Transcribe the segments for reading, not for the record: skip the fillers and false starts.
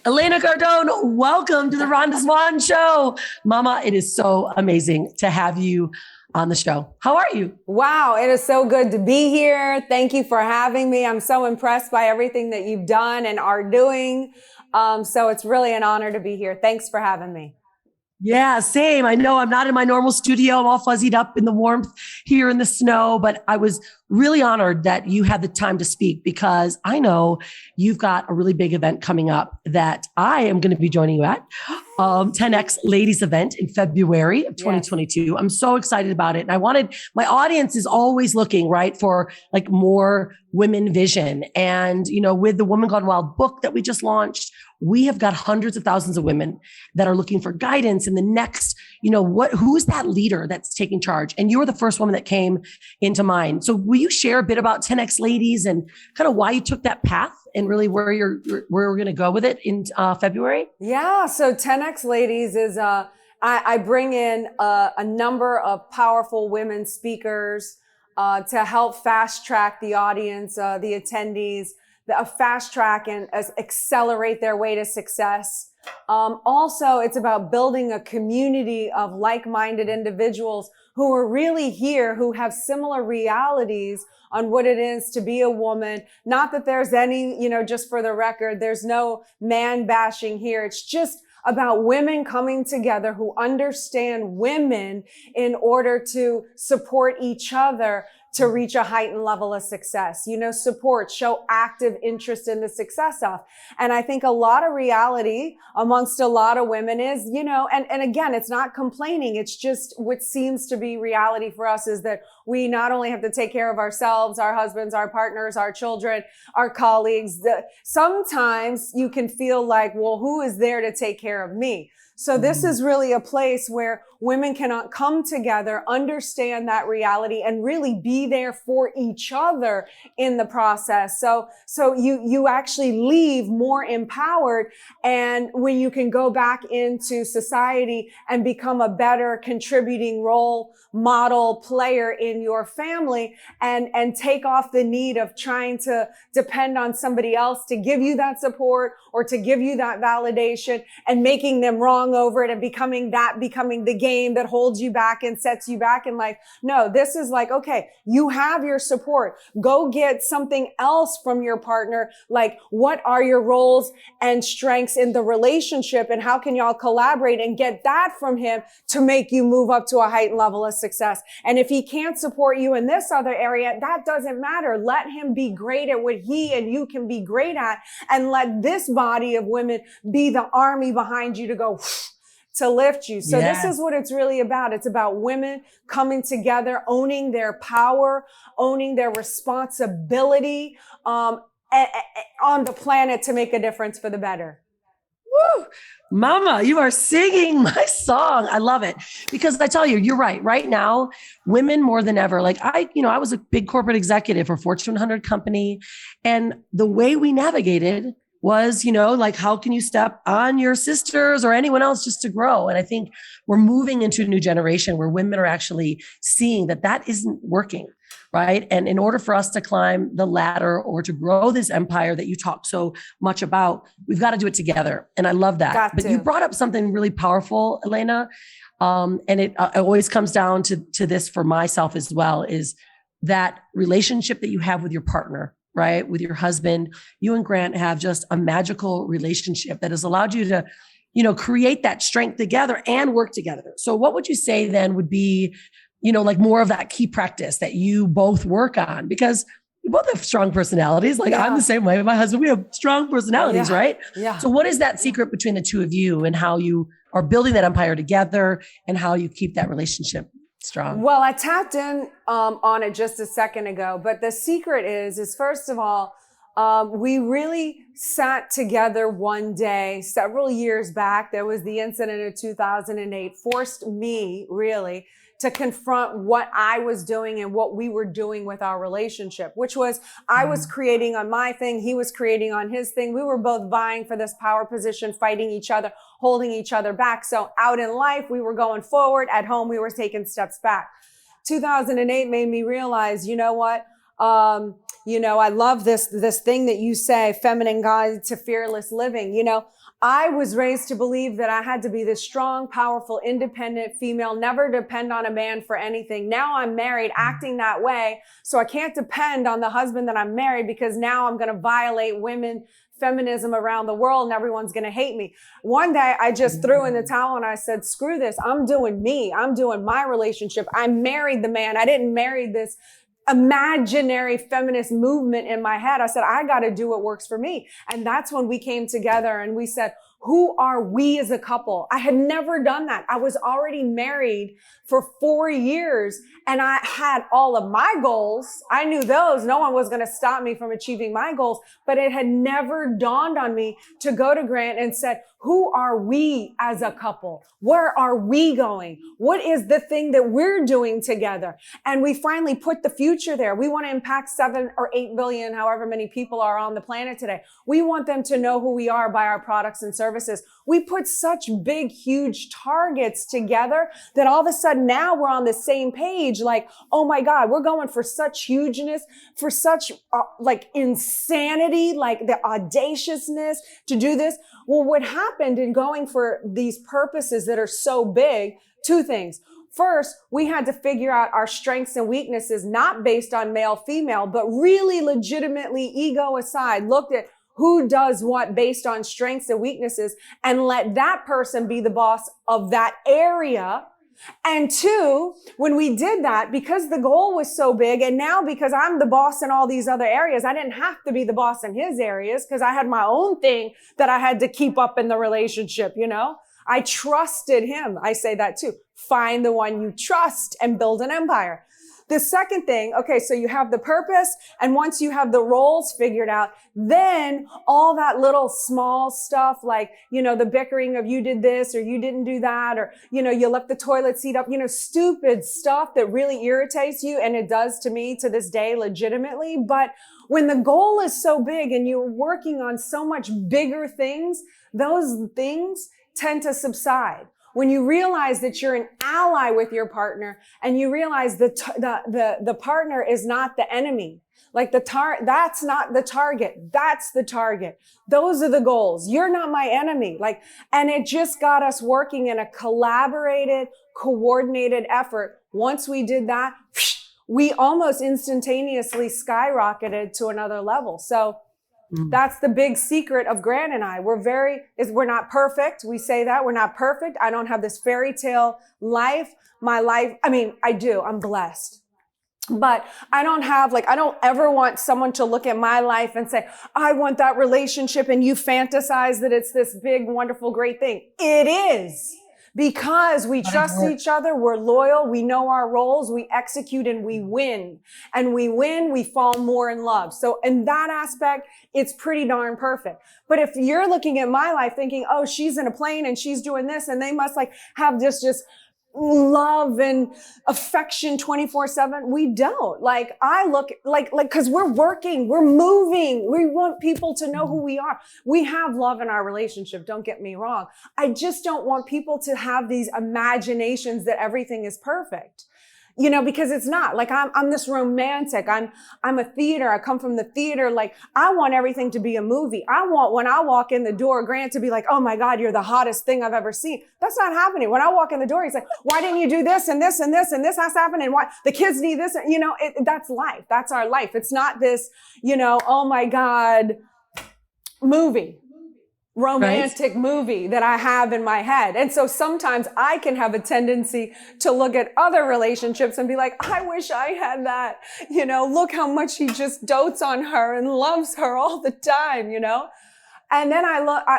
Elena Cardone, welcome to the Rhonda Swan Show. Mama, it is so amazing to have you on the show. How are you? Wow, it is so good to be here. Thank you for having me. I'm so impressed by everything that you've done and are doing. So it's really an honor to be here. Thanks for having me. Yeah, same. I know I'm not in my normal studio. I'm all fuzzied up in the warmth here in the snow, but I was really honored that you had the time to speak because I know you've got a really big event coming up that I am going to be joining you at. 10X Ladies event in February of 2022. Yes. I'm so excited about it. And my audience is always looking, right, for like more women vision. And, with the Woman Gone Wild book that we just launched, we have got hundreds of thousands of women that are looking for guidance in the next, who's that leader that's taking charge? And you were the first woman that came into mind. So will you share a bit about 10X Ladies and kind of why you took that path and really where we're going to go with it in February? Yeah. So 10X Ladies is, I bring in a number of powerful women speakers, to help fast track the audience, the attendees, fast track and accelerate their way to success. Also, it's about building a community of like-minded individuals who are really here, who have similar realities on what it is to be a woman. Not that there's any, just for the record, there's no man bashing here. It's just about women coming together who understand women in order to support each other to reach a heightened level of success, support, show active interest in the success of. And I think a lot of reality amongst a lot of women is, and again, it's not complaining. It's just what seems to be reality for us is that we not only have to take care of ourselves, our husbands, our partners, our children, our colleagues. Sometimes you can feel like, well, who is there to take care of me? So this is really a place where women can come together, understand that reality, and really be there for each other in the process. So you actually leave more empowered, and when you can go back into society and become a better contributing role model player in your family and take off the need of trying to depend on somebody else to give you that support or to give you that validation and making them wrong over it and becoming the game that holds you back and sets you back in life. No, this is like, okay, you have your support. Go get something else from your partner. Like, what are your roles and strengths in the relationship and how can y'all collaborate and get that from him to make you move up to a heightened level of success. And if he can't support you in this other area, that doesn't matter. Let him be great at what he and you can be great at, and let this body of women be the army behind you to go to lift you. So This is what it's really about. It's about women coming together, owning their power, owning their responsibility on the planet to make a difference for the better. Woo! Mama, you are singing my song. I love it because I tell you, you're right. Right now, women more than ever, like I was a big corporate executive for a Fortune 100 company. And the way we navigated was, like, how can you step on your sisters or anyone else just to grow? And I think we're moving into a new generation where women are actually seeing that isn't working. Right. And in order for us to climb the ladder or to grow this empire that you talk so much about, we've got to do it together. And I love that. But you brought up something really powerful, Elena. And it always comes down to this for myself as well, is that relationship that you have with your partner, right? With your husband. You and Grant have just a magical relationship that has allowed you to, create that strength together and work together. So what would you say then would be, like more of that key practice that you both work on? Because you both have strong personalities. Like I'm the same way. My husband, we have strong personalities, right? Yeah. So what is that secret between the two of you and how you are building that empire together and how you keep that relationship strong? Well, I tapped in on it just a second ago, but the secret is first of all, we really sat together one day several years back. There was the incident in 2008, forced me really to confront what I was doing and what we were doing with our relationship, which was I was creating on my thing. He was creating on his thing. We were both vying for this power position, fighting each other, holding each other back. So out in life, we were going forward. At home, we were taking steps back. 2008 made me realize, you know what? I love this thing that you say, feminine guide to fearless living. I was raised to believe that I had to be this strong, powerful, independent female, never depend on a man for anything. Now I'm married, acting that way. So I can't depend on the husband that I'm married because now I'm going to violate women feminism around the world and everyone's going to hate me. One day I just threw in the towel and I said, screw this. I'm doing me. I'm doing my relationship. I married the man. I didn't marry this imaginary feminist movement in my head. I said, I got to do what works for me. And that's when we came together and we said, who are we as a couple? I had never done that. I was already married for 4 years and I had all of my goals. I knew those. No one was going to stop me from achieving my goals, but it had never dawned on me to go to Grant and said, who are we as a couple? Where are we going? What is the thing that we're doing together? And we finally put the future there. We want to impact 7 or 8 billion, however many people are on the planet today. We want them to know who we are by our products and services. We put such big, huge targets together that all of a sudden now we're on the same page. Like, oh my God, we're going for such hugeness, for such insanity, like the audaciousness to do this. Well, what happened in going for these purposes that are so big, 2 things. First, we had to figure out our strengths and weaknesses, not based on male, female, but really legitimately, ego aside, looked at who does what based on strengths and weaknesses and let that person be the boss of that area. And 2, when we did that, because the goal was so big, and now because I'm the boss in all these other areas, I didn't have to be the boss in his areas because I had my own thing that I had to keep up in the relationship, I trusted him. I say that too. Find the one you trust and build an empire. The second thing, okay, so you have the purpose, and once you have the roles figured out, then all that little small stuff like, the bickering of you did this or you didn't do that, or, you left the toilet seat up, stupid stuff that really irritates you. And it does to me to this day, legitimately. But when the goal is so big and you're working on so much bigger things, those things tend to subside. When you realize that you're an ally with your partner and you realize the partner is not the enemy, like that's not the target. That's the target. Those are the goals. You're not my enemy. And it just got us working in a collaborated, coordinated effort. Once we did that, we almost instantaneously skyrocketed to another level. So that's the big secret of Grant and I. We're not perfect. We say that we're not perfect. I don't have this fairy tale life. My life, I do. I'm blessed. But I don't ever want someone to look at my life and say, I want that relationship, and you fantasize that it's this big, wonderful, great thing. It is. Because we trust each other, we're loyal, we know our roles, we execute, and we win. And we win, we fall more in love. So in that aspect, it's pretty darn perfect. But if you're looking at my life thinking, oh, she's in a plane and she's doing this, and they must have just love and affection 24/7. We don't. I look cause we're working, we're moving. We want people to know who we are. We have love in our relationship. Don't get me wrong. I just don't want people to have these imaginations that everything is perfect. Because it's not. I'm this romantic. I'm a theater. I come from the theater. I want everything to be a movie. I want when I walk in the door, Grant to be like, oh my God, you're the hottest thing I've ever seen. That's not happening. When I walk in the door, he's like, why didn't you do this and this and this and this has to happen? And why the kids need this? That's life. That's our life. It's not this, oh my God, movie. Romantic movie that I have in my head. And so sometimes I can have a tendency to look at other relationships and be like, I wish I had that. Look how much he just dotes on her and loves her all the time, And then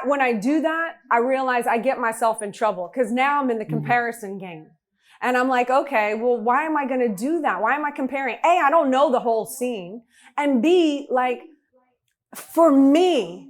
when I do that, I realize I get myself in trouble because now I'm in the comparison game. And I'm like, okay, well, why am I going to do that? Why am I comparing? A, I don't know the whole scene. And B, for me,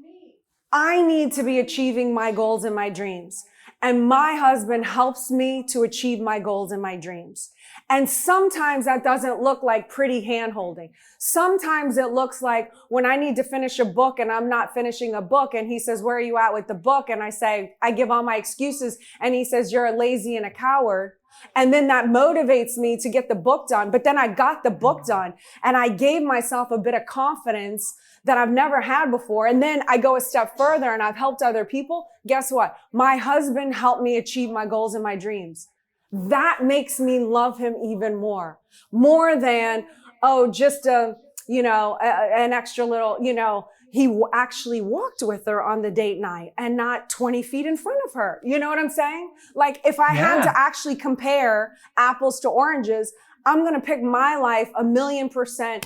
I need to be achieving my goals and my dreams. And my husband helps me to achieve my goals and my dreams. And sometimes that doesn't look like pretty hand-holding. Sometimes it looks like when I need to finish a book and I'm not finishing a book and he says, where are you at with the book? And I say, I give all my excuses. And he says, you're a lazy and a coward. And then that motivates me to get the book done. But then I got the book done and I gave myself a bit of confidence that I've never had before. And then I go a step further and I've helped other people. Guess what? My husband helped me achieve my goals and my dreams. That makes me love him even more than, oh, just an extra little, he actually walked with her on the date night and not 20 feet in front of her. You know what I'm saying? Like if I had to actually compare apples to oranges, I'm going to pick my life 1,000,000%,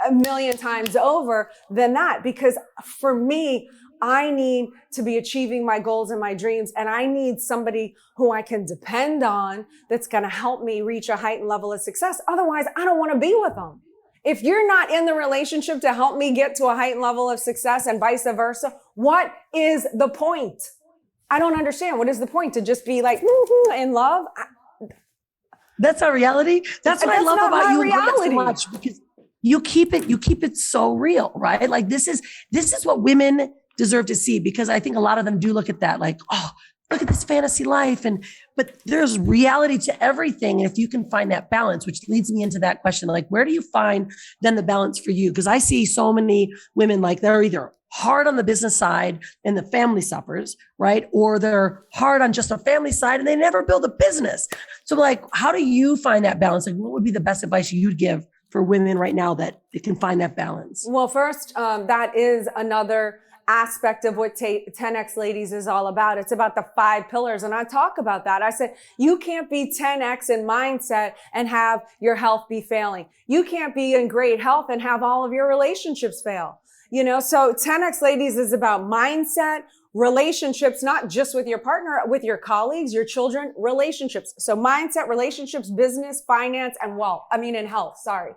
a million times over than that. Because for me, I need to be achieving my goals and my dreams. And I need somebody who I can depend on that's going to help me reach a heightened level of success. Otherwise, I don't want to be with them. If you're not in the relationship to help me get to a heightened level of success and vice versa, what is the point? I don't understand. What is the point? To just be like in love? That's our reality. That's what I love about you reality. So much, because you keep it so real, right? Like this is what women deserve to see, because I think a lot of them do look at that like, oh, look at this fantasy life. But there's reality to everything. And if you can find that balance, which leads me into that question, like, where do you find then the balance for you? Because I see so many women, like they're either hard on the business side and the family suffers, right? Or they're hard on just the family side and they never build a business. So like, how do you find that balance? Like, what would be the best advice you'd give for women right now that they can find that balance? Well, first, that is another aspect of what 10X Ladies is all about. It's about the 5 pillars. And I talk about that. I said, you can't be 10X in mindset and have your health be failing. You can't be in great health and have all of your relationships fail. So 10X Ladies is about mindset, relationships, not just with your partner, with your colleagues, your children, relationships. So mindset, relationships, business, finance, and health. Sorry.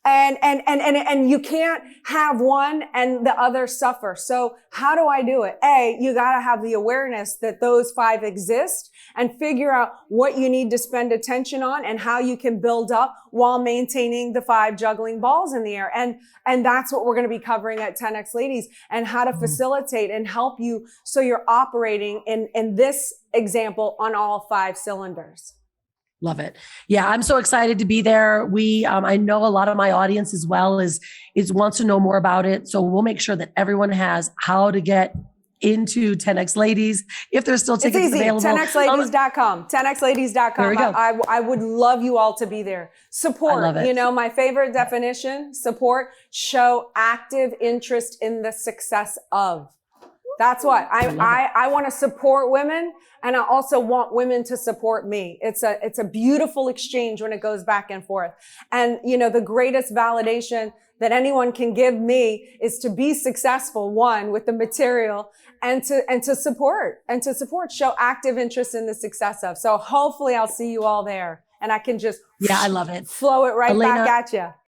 And you can't have one and the other suffer. So how do I do it? You got to have the awareness that those 5 exist and figure out what you need to spend attention on and how you can build up while maintaining the 5 juggling balls in the air. And that's what we're going to be covering at 10X Ladies, and how to facilitate and help you so you're operating in this example on all 5 cylinders. Love it. Yeah, I'm so excited to be there. I know a lot of my audience as well is wants to know more about it. So we'll make sure that everyone has how to get into 10X Ladies. If there's still tickets available. 10xladies.com. 10xladies.com. There we go. I would love you all to be there. Support. I love it. My favorite definition, support, show active interest in the success of. That's what I want to support women, and I also want women to support me. It's a beautiful exchange when it goes back and forth. And the greatest validation that anyone can give me is to be successful, one, with the material, and to support, show active interest in the success of. So hopefully I'll see you all there, and I can just I love it. Flow it right Elena, back at you.